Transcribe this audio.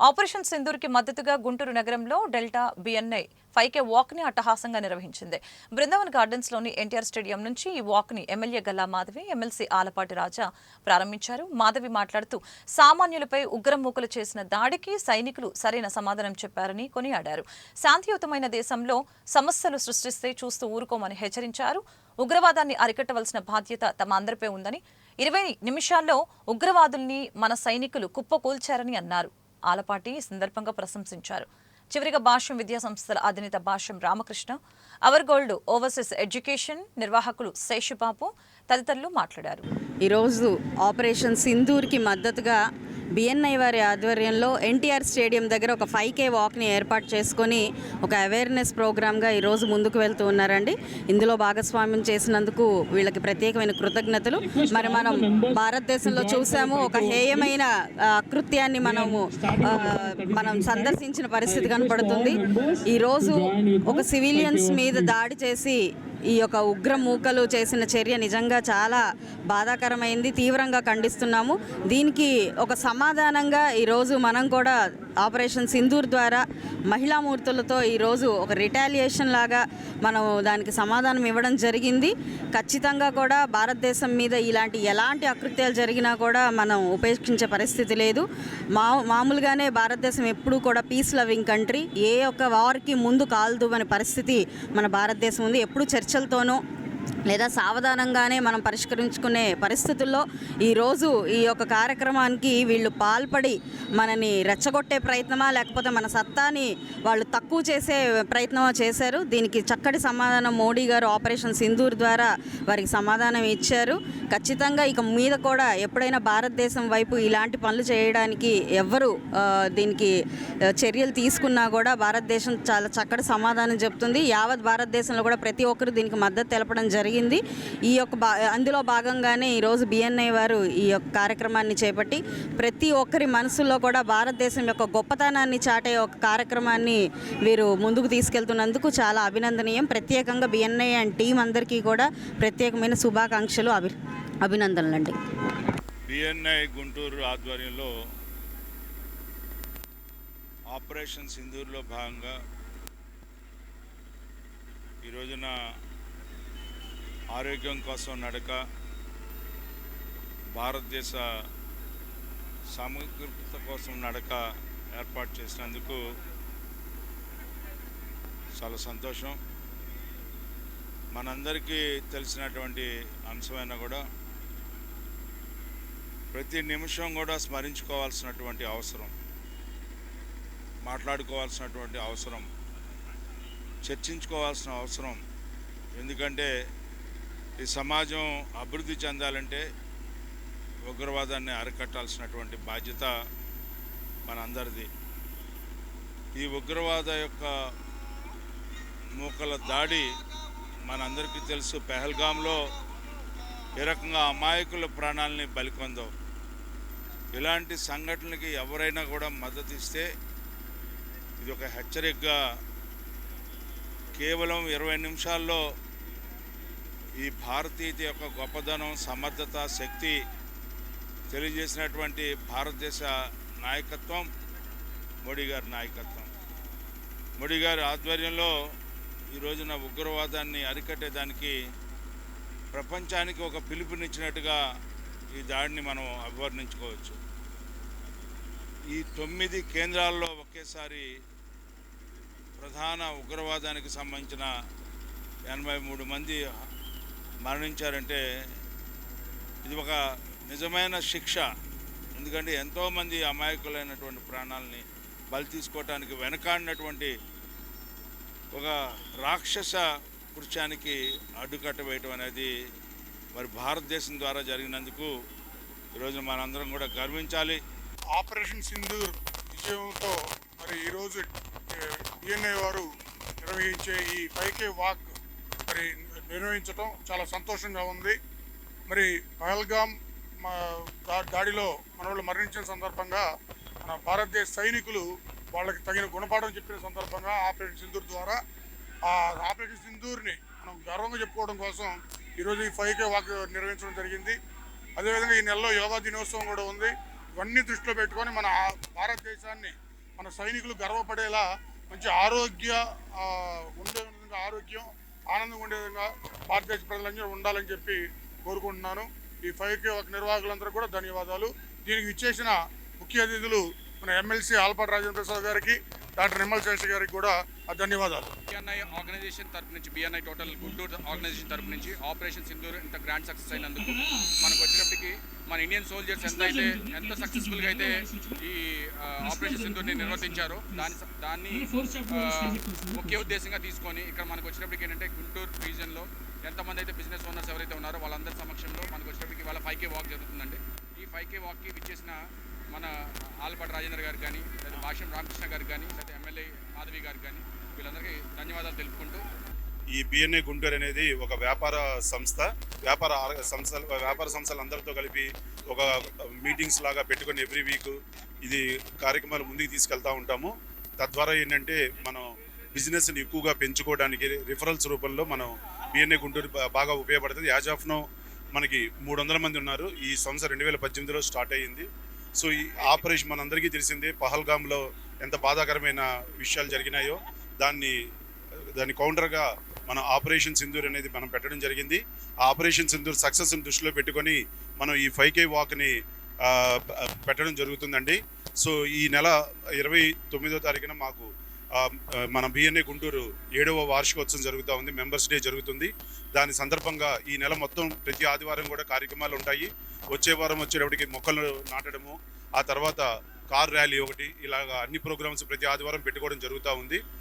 Operation సింధూర్కి మద్దతుగా గుంటూరు నగరంలో delta BNI 5K walk ని అట్టహాసంగా నిర్వహించింది. బృందావన్ గార్డెన్స్ లోని ఎన్టీఆర్ స్టేడియం నుంచి ఈ వాక్ ని ఎమ్మెల్యే గల్లా మాధవి, ఎమ్మెల్సీ ఆలపాటి రాజా ప్రారంభించారు. మాధవి మాట్లాడుతూ సామాన్యులపై ఉగ్రమూకలు చేసిన దాడికి సైనికులు సరైన సమాధానం చెప్పారని కొనియాడారు. శాంతియుతమైన దేశంలో సమస్యలు సృష్టిస్తే చూస్తూ ఊరుకోమని హెచ్చరించారు. ఉగ్రవాదాన్ని అరికట్టవలసిన బాధ్యత తమ అందరిపై ఉందని, 20 నిమిషాల్లో ఉగ్రవాదుల్ని మన సైనికులు కుప్పకూల్చారని అన్నారు. ఆలపాటి ఈ సందర్భంగా ప్రశంసించారు. చివరిగా భాష్యం విద్యా సంస్థల అధినేత Bhashyam Ramakrishna, our gold overseas education నిర్వాహకులు శేషుబాబు తదితరులు మాట్లాడారు. ఈరోజు ఆపరేషన్ సింధూర్కి మద్దతుగా బిఎన్ఐ వారి ఆధ్వర్యంలో ఎన్టీఆర్ స్టేడియం దగ్గర ఒక 5K వాక్ని ఏర్పాటు చేసుకొని ఒక అవేర్నెస్ ప్రోగ్రామ్గా ఈరోజు ముందుకు వెళ్తూ ఉన్నారండి. ఇందులో భాగస్వామ్యం చేసినందుకు వీళ్ళకి ప్రత్యేకమైన కృతజ్ఞతలు. మరి మనం భారతదేశంలో చూసాము, ఒక హేయమైన కృత్యాన్ని మనం సందర్శించిన పరిస్థితి కనపడుతుంది. ఈరోజు ఒక సివిలియన్స్ మీద దాడి చేసి ఈ యొక్క ఉగ్రమూకలు చేసిన చర్య నిజంగా చాలా బాధాకరమైంది, తీవ్రంగా ఖండిస్తున్నాము. దీనికి ఒక సమాధానంగా ఈరోజు మనం కూడా ఆపరేషన్ సింధూర్ ద్వారా మహిళామూర్తులతో ఈరోజు ఒక రిటాలియేషన్ లాగా మనం దానికి సమాధానం ఇవ్వడం జరిగింది. ఖచ్చితంగా కూడా భారతదేశం మీద ఇలాంటి ఎలాంటి అకృత్యాలు జరిగినా కూడా మనం ఉపేక్షించే పరిస్థితి లేదు. మామూలుగానే భారతదేశం ఎప్పుడూ కూడా పీస్ లవింగ్ కంట్రీ, ఏ ఒక్క వార్కి ముందు కాల్దు అనే పరిస్థితి మన భారతదేశం ఉంది. ఎప్పుడు చర్చలతోనూ లేదా సావధానంగానే మనం పరిష్కరించుకునే పరిస్థితుల్లో ఈరోజు ఈ యొక్క కార్యక్రమానికి వీళ్ళు పాల్పడి మనని రెచ్చగొట్టే ప్రయత్నమా లేకపోతే మన సత్తాని వాళ్ళు తక్కువ చేసే ప్రయత్నమా చేశారు. దీనికి చక్కటి సమాధానం మోడీ గారు ఆపరేషన్ సింధూర్ ద్వారా వారికి సమాధానం ఇచ్చారు. ఖచ్చితంగా ఇక మీద కూడా ఎప్పుడైనా భారతదేశం వైపు ఇలాంటి పనులు చేయడానికి ఎవ్వరు దీనికి చర్యలు తీసుకున్నా కూడా భారతదేశం చాలా చక్కటి సమాధానం చెప్తుంది. యావత్ భారతదేశంలో కూడా ప్రతి ఒక్కరు దీనికి మద్దతు తెలపడం జరిగింది. ఈ యొక్క అందులో భాగంగానే ఈరోజు బిఎన్ఐ వారు ఈ యొక్క కార్యక్రమాన్ని చేపట్టి ప్రతి ఒక్కరి మనసుల్లో కూడా భారతదేశం యొక్క గొప్పతనాన్ని చాటే ఒక కార్యక్రమాన్ని వీరు ముందుకు తీసుకెళ్తున్నందుకు చాలా అభినందనీయం. ప్రత్యేకంగా బిఎన్ఐ అండ్ టీం అందరికీ కూడా ప్రత్యేకమైన శుభాకాంక్షలు, అభినందనలండి. బిఎన్ఐ గుంటూరు ఆధ్వర్యంలో ఆపరేషన్ సింధూర్లో భాగంగా ఈ రోజున ఆరోగ్యం కోసం నడక, భారతదేశ సమగ్రత కోసం నడక ఏర్పాటు చేసినందుకు చాలా సంతోషం. మనందరికీ తెలిసినటువంటి అంశమైనా కూడా ప్రతి నిమిషం కూడా స్మరించుకోవాల్సినటువంటి అవసరం, మాట్లాడుకోవాల్సినటువంటి అవసరం, చర్చించుకోవాల్సిన అవసరం. ఎందుకంటే ఈ సమాజం అభివృద్ధి చెందాలంటే ఉగ్రవాదాన్ని అరికట్టాల్సినటువంటి బాధ్యత మనందరిది. ఈ ఉగ్రవాద యొక్క మూకల దాడి మనందరికీ తెలుసు. పెహల్గాంలో ఏ రకంగా అమాయకుల ప్రాణాలని బలికొందో, ఇలాంటి సంఘటనలకి ఎవరైనా కూడా మద్దతు ఇస్తే ఇది ఒక హెచ్చరికగా కేవలం 20 నిమిషాల్లో ఈ భారతీయత యొక్క గొప్పదనం, సమర్థత, శక్తి తెలియజేసినటువంటి భారతదేశ నాయకత్వం, మోడీ గారి నాయకత్వం, మోడీ గారి ఆధ్వర్యంలో ఈ రోజున ఉగ్రవాదాన్ని అరికట్టేదానికి ప్రపంచానికి ఒక పిలుపునిచ్చినట్టుగా ఈ దాడిని మనం అభివర్ణించుకోవచ్చు. ఈ 9 కేంద్రాల్లో ఒకేసారి ప్రధాన ఉగ్రవాదానికి సంబంధించిన 83 మంది మరణించారంటే ఇది ఒక నిజమైన శిక్ష. ఎందుకంటే ఎంతోమంది అమాయకులైనటువంటి ప్రాణాలని బలి తీసుకోవటానికి వెనకాడినటువంటి ఒక రాక్షస కృత్యానికి అడ్డుకట్ట వేయటం అనేది మరి భారతదేశం ద్వారా జరిగినందుకు ఈరోజు మనందరం కూడా గర్వించాలి. ఆపరేషన్ సింధూర్ విజయంతో మరి ఈరోజు బిఎన్ఐ వారు నిర్వహించే ఈ 5K వాక్ మరి నిర్వహించడం చాలా సంతోషంగా ఉంది. మరి పహల్గాం దాడిలో మన వాళ్ళు మరణించిన సందర్భంగా మన భారతదేశ సైనికులు వాళ్ళకి తగిన గుణపాఠం చెప్పిన సందర్భంగా ఆపరేషన్ సింధూర్ ద్వారా ఆ ఆపరేషన్ సింధూర్ని మనం గర్వంగా చెప్పుకోవడం కోసం ఈరోజు ఈ 5K వాక్ నిర్వహించడం జరిగింది. అదేవిధంగా ఈ నెలలో యోగా దినోత్సవం కూడా ఉంది. ఇవన్నీ దృష్టిలో పెట్టుకొని మన భారతదేశాన్ని మన సైనికులు గర్వపడేలా మంచి ఆరోగ్య ఉండే విధంగా ఆరోగ్యం ఆనందంగా ఉండే విధంగా భారతదేశ ప్రజలందరూ ఉండాలని చెప్పి కోరుకుంటున్నాను. ఈ 5K వాక్ నిర్వాహకులందరూ కూడా ధన్యవాదాలు. దీనికి ఇచ్చేసిన ముఖ్య అతిథులు మన ఎమ్మెల్సీ ఆలపాటి రాజేంద్ర ప్రసాద్ గారికి, డాక్టర్ నిమ్మల్ శేష గారికి కూడా ధన్యవాదాలు. బిఎన్ఐ ఆర్గనైజేషన్ తరపు నుంచి, బిఎన్ఐ టోటల్ గుంటూరు ఆర్గనైజేషన్ తరపు నుంచి ఆపరేషన్ సింధూర్ ఇంత గ్రాండ్ సక్సెస్ అయినందుకు మనకు వచ్చేటప్పటికి మన ఇండియన్ సోల్జర్స్ ఎంత సక్సెస్ఫుల్గా అయితే ఈ ఆపరేషన్ సింధూర్ని నిర్వర్తించారో దాన్ని ముఖ్య ఉద్దేశంగా తీసుకొని ఇక్కడ మనకు వచ్చేటప్పటికి ఏంటంటే గుంటూరు రీజియన్లో ఎంతమంది అయితే బిజినెస్ ఓనర్స్ ఎవరైతే ఉన్నారో వాళ్ళందరి సమక్షంలో మనకు వచ్చేటప్పటికి వాళ్ళ 5K వాక్ జరుగుతుందండి. ఈ 5K వాక్కి విచ్చేసిన మన ఆలపాటి రాజేంద్ర గారు కానీ, లేదా భాష్యం రామకృష్ణ గారికి కానీ, లేదా ఎమ్మెల్యే మాధవి గారికి కానీ వీళ్ళందరికీ ధన్యవాదాలు తెలుపుకుంటూ, ఈ బిఎన్ఐ గుంటూరు అనేది ఒక వ్యాపార సంస్థ. వ్యాపార సంస్థలందరితో కలిపి ఒక మీటింగ్స్ లాగా పెట్టుకొని ఎవ్రీ వీక్ ఇది కార్యక్రమాలు ముందుకు తీసుకెళ్తూ ఉంటాము. తద్వారా ఏంటంటే మనం బిజినెస్ని ఎక్కువగా పెంచుకోవడానికి రిఫరల్స్ రూపంలో మనం బిఎన్ఐ గుంటూరు బాగా ఉపయోగపడుతుంది. యాజ్ ఆఫ్ నో మనకి 300 మంది ఉన్నారు. ఈ సంస్థ 2018లో స్టార్ట్ అయ్యింది. సో ఈ ఆపరేషన్ మనందరికీ తెలిసిందే, పహల్గామ్లో ఎంత బాధాకరమైన విషయాలు జరిగినాయో దాని కౌంటర్గా మన ఆపరేషన్ సింధూర్ అనేది మనం పెట్టడం జరిగింది. ఆ ఆపరేషన్ సింధూర్ సక్సెస్ని దృష్టిలో పెట్టుకొని మనం ఈ 5K వాక్ని పెట్టడం జరుగుతుందండి. సో ఈ నెల 29వ తారీఖున మాకు మన బిఎన్ఐ గుంటూరు 7వ వార్షికోత్సవం జరుగుతూ ఉంది. మెంబర్స్ డే జరుగుతుంది. దాని సందర్భంగా ఈ నెల మొత్తం ప్రతి ఆదివారం కూడా కార్యక్రమాలు ఉంటాయి. వచ్చే వారం వచ్చేటప్పటికి మొక్కలు నాటడము, ఆ తర్వాత కార్ ర్యాలీ ఒకటి, ఇలాగా అన్ని ప్రోగ్రామ్స్ ప్రతి ఆదివారం పెట్టుకోవడం జరుగుతూ ఉంది.